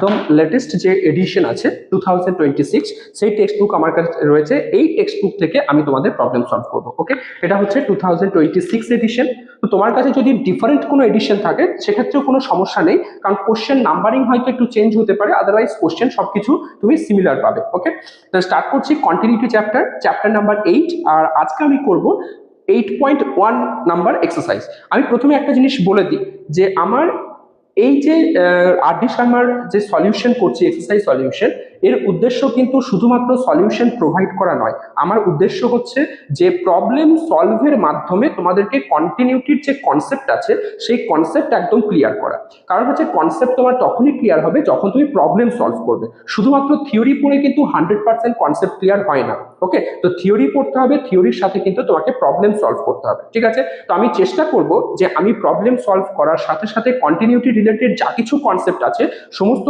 একদম লেটেস্ট যে এডিশন আছে 2026, সেই টেক্সট বুক আমার কাছে রয়েছে। এই টেক্সট বুক থেকে আমি তোমাদের প্রবলেম সলভ করবো। ওকে, এটা হচ্ছে 2026 এডিশন। তো তোমার কাছে যদি ডিফারেন্ট কোনো এডিশন থাকে সেক্ষেত্রেও কোনো সমস্যা নেই, কারণ কোশ্চেন নাম্বারিং হয়তো একটু চেঞ্জ হতে পারে, আদারওয়াইজ কোশ্চেন সবকিছু তুমি সিমিলার পাবে। ওকে, তো স্টার্ট করছি কন্টিনিউটি চ্যাপ্টার নাম্বার 8। আর আজকে আমি করব 8.1 নাম্বার এক্সারসাইজ। আমি প্রথমে একটা জিনিস বলে দিই যে আমার এই যে আর.ডি. শর্মার যে সলিউশন করছি, এক্সারসাইজ সলিউশন, এর উদ্দেশ্য কিন্তু শুধুমাত্র সলিউশন প্রোভাইড করা নয়। আমার উদ্দেশ্য হচ্ছে যে প্রবলেম সলভের মাধ্যমে তোমাদেরকে কন্টিনিউটির যে কনসেপ্ট আছে সেই কনসেপ্ট একদম ক্লিয়ার করা। কারণ হচ্ছে কনসেপ্ট তোমার তখনই ক্লিয়ার হবে যখন তুমি প্রবলেম সলভ করবে। শুধুমাত্র থিওরি পড়ে কিন্তু 100% কনসেপ্ট ক্লিয়ার হয় না। ওকে, তো থিওরি পড়তে হবে, থিওরির সাথে কিন্তু তোমাকে প্রবলেম সলভ করতে হবে। ঠিক আছে, তো আমি চেষ্টা করব যে আমি প্রবলেম সলভ করার সাথে সাথে কন্টিনিউটি রিলেটেড যা কিছু কনসেপ্ট আছে সমস্ত